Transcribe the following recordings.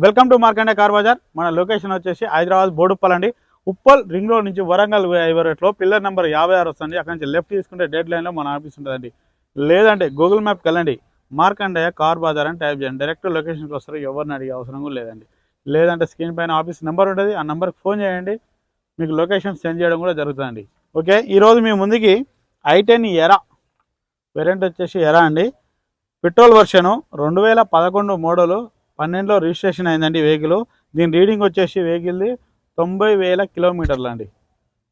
Welcome to Markande car bazaar. మన location వచ్చేసి హైదరాబాద్ బోడుప్పల్ అండి. ఉప్పల్ రింగ్ రోడ్ నుంచి వరంగల్ హైవేలో పిల్లర్ నెంబర్ 56 వస్తుంది. అక్కడ నుంచి లెఫ్ట్ తీసుకుంటే డెడ్ లైన్లో మన ఆఫీస్ ఉంటుందండి. లేదంటే గూగుల్ మ్యాప్కి వెళ్ళండి, మార్కండేయ కార్ బజార్ అని టైప్ చేయండి, డైరెక్ట్ లొకేషన్కి వస్తారు. ఎవరిని అడిగే అవసరం కూడా లేదండి. లేదంటే స్క్రీన్ పైన ఆఫీస్ నెంబర్ ఉంటుంది, ఆ నెంబర్కి ఫోన్ చేయండి, మీకు లొకేషన్ సెండ్ చేయడం కూడా జరుగుతుందండి. ఓకే, ఈరోజు మీ ముందుకి i10 ఎరా వేరియంట్ వచ్చేసి ఎరా అండి. పెట్రోల్ వర్షను 2011 మోడలు, 12లో రిజిస్ట్రేషన్ అయిందండి వెహికల్. దీని రీడింగ్ వచ్చేసి వెహికల్ది 90,000 కిలోమీటర్లు అండి.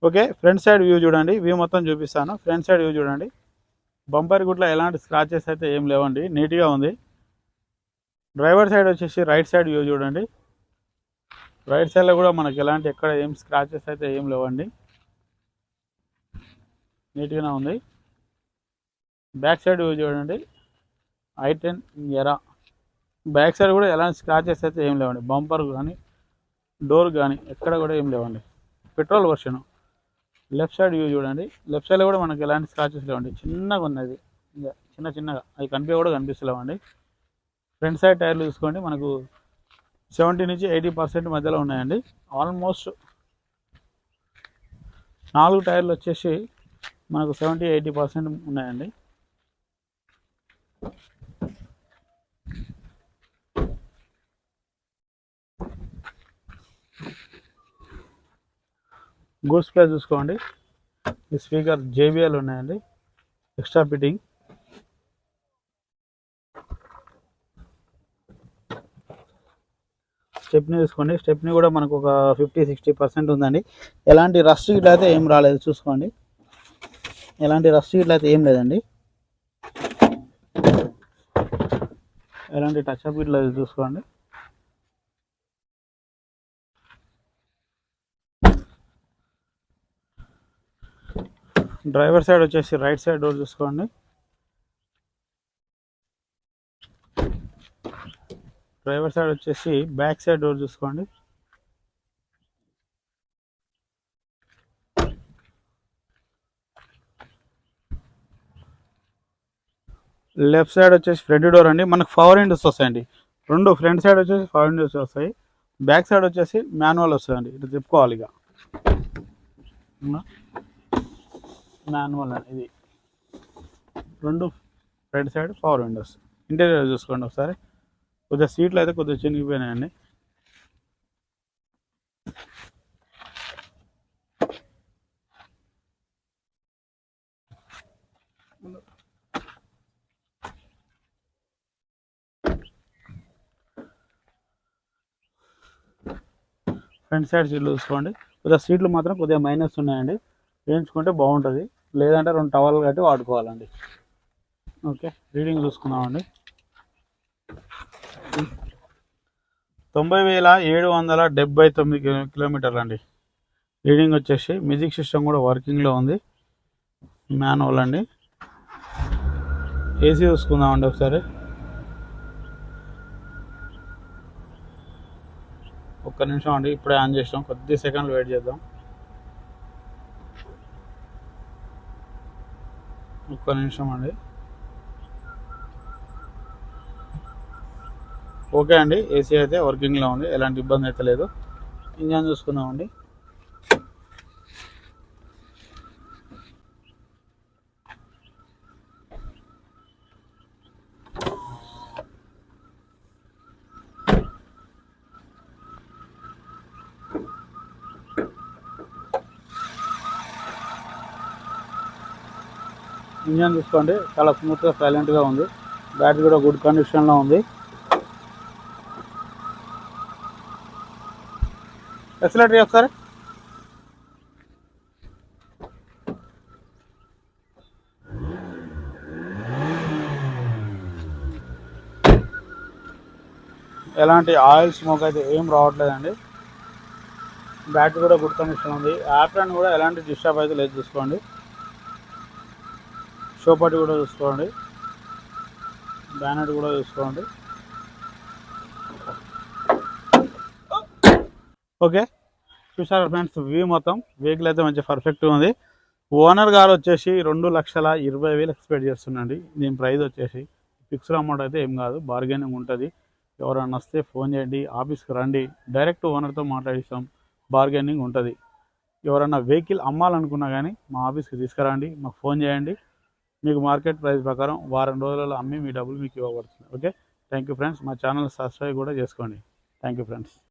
ఓకే, ఫ్రంట్ సైడ్ వ్యూ చూడండి, వ్యూ మొత్తం చూపిస్తాను. ఫ్రంట్ సైడ్ వ్యూ చూడండి, బంపర్ గుట్లో ఎలాంటి స్క్రాచెస్ అయితే ఏం లేవండి, నీట్గా ఉంది. డ్రైవర్ సైడ్ వచ్చేసి రైట్ సైడ్ వ్యూ చూడండి, రైట్ సైడ్లో కూడా మనకి ఎలాంటి ఎక్కడ ఏం స్క్రాచెస్ అయితే ఏం లేవండి, నీట్గానే ఉంది. బ్యాక్ సైడ్ వ్యూ చూడండి, i10 ఎరా. బ్యాక్ సైడ్ కూడా ఎలాంటి స్క్రాచెస్ అయితే ఏం లేవండి, బంపర్ కానీ డోర్ కానీ ఎక్కడ కూడా ఏం లేవండి. పెట్రోల్ వర్షను. లెఫ్ట్ సైడ్ వ్యూ చూడండి, లెఫ్ట్ సైడ్లో కూడా మనకి ఎలాంటి స్క్రాచెస్ లేవండి, చిన్నగా ఉన్నది, ఇంకా చిన్నగా అవి కూడా కనిపిస్తలేవండి. ఫ్రంట్ సైడ్ టైర్లు చూసుకోండి, మనకు 70 నుంచి 80% మధ్యలో ఉన్నాయండి. ఆల్మోస్ట్ 4 టైర్లు వచ్చేసి మనకు 70-80% ఉన్నాయండి. గూడ్స్ ప్లేస్ చూసుకోండి, ఈ స్పీకర్ JBL ఉన్నాయండి, ఎక్స్ట్రా ఫిట్టింగ్. స్టెప్నీ చూసుకోండి, స్టెప్నీ కూడా మనకు ఒక 50-60% ఉందండి. ఎలాంటి రస్ట్ గిట్ల అయితే ఏం రాలేదు, చూసుకోండి, ఎలాంటి రస్ట్ గిట్ల అయితే ఏం లేదండి, ఎలాంటి టచ్అప్ గిట్ల చూసుకోండి. డ్రైవర్ సైడ్ వచ్చేసి రైట్ సైడ్ డోర్ చూసుకోండి, డ్రైవర్ సైడ్ వచ్చేసి బ్యాక్ సైడ్ డోర్ చూసుకోండి. లెఫ్ట్ సైడ్ వచ్చేసి ఫ్రంట్ డోర్ అండి, మనకు పవర్ విండోస్ వస్తాయండి. రెండు ఫ్రంట్ సైడ్ వచ్చేసి పవర్ విండోస్ వస్తాయి, బ్యాక్ సైడ్ వచ్చేసి మాన్యువల్ వస్తుందండి. ఇటు తిప్పుకోవాలి, ఇక మాన్యువల్ అండి ఇది. రెండు front side power Windows. Interior చూసుకోండి ఒకసారి, కొద్దిగా సీట్లు అయితే కొద్దిగా చినిగిపోయినాయండి. ఫ్రంట్ సైడ్ సీట్లు చూసుకోండి, కొద్దిగా సీట్లు మాత్రం కొద్దిగా మైనస్ ఉన్నాయండి, వేయించుకుంటే బాగుంటుంది, లేదంటే 2 టవల్ కట్టి వాడుకోవాలండి. Okay, reading చూసుకుందామండి. 90,779 కిలోమీటర్లు అండి రీడింగ్ వచ్చేసి. మ్యూజిక్ సిస్టమ్ కూడా వర్కింగ్లో ఉంది, మాన్యువల్ అండి. ఏసీ చూసుకుందామండి ఒకసారి, ఒక్క నిమిషం అండి, ఇప్పుడే ఆన్ చేసాం, కొద్ది సెకండ్లు వెయిట్ చేద్దాం, ఒక్క నిమిషం అండి. ఓకే అండి, ఏసీ అయితే వర్కింగ్లో ఉంది, ఎలాంటి ఇబ్బంది అయితే లేదు. ఇంజన్ చూసుకుందామండి. ఇంజన్ చూసుకోండి, చాలా స్మూత్గా సైలెంట్గా ఉంది, బ్యాటరీ కూడా గుడ్ కండిషన్లో ఉంది. ఎక్సలేటరీ ఒకసారి, ఎలాంటి ఆయిల్ స్మోక్ అయితే ఏం రావట్లేదండి, బ్యాటరీ కూడా గుడ్ కండిషన్ ఉంది. యాప్రాన్ కూడా ఎలాంటి డిస్టర్బ్ అయితే లేదు, చూసుకోండి. షోపటి కూడా చూసుకోండి, బ్యానెట్ కూడా చూసుకోండి. ఓకే, చూసారా ఫ్రెండ్స్, వ్యూ మొత్తం వెహికల్ అయితే మంచి పర్ఫెక్ట్గా ఉంది. ఓనర్ గారు వచ్చేసి 2,20,000 ఎక్స్పెక్ట్ చేస్తున్నాండి. దీని ప్రైస్ వచ్చేసి ఫిక్స్డ్ అమౌంట్ అయితే ఏం కాదు, బార్గెనింగ్ ఉంటుంది. ఎవరైనా వస్తే ఫోన్ చేయండి, ఆఫీస్కి రండి, డైరెక్ట్ ఓనర్తో మాట్లాడిస్తాం, బార్గెనింగ్ ఉంటుంది. ఎవరైనా వెహికల్ అమ్మాలనుకున్నా కానీ మా ఆఫీస్కి తీసుకురండి, మాకు ఫోన్ చేయండి, మీకు మార్కెట్ ప్రైస్ ప్రకారం వారం రోజులలో అమ్మి మీ డబ్బులు మీకు ఇవ్వబడుతుంది. Okay, thank you friends. మా ఛానల్ సబ్స్క్రైబ్ కూడా చేసుకోండి. Thank you friends.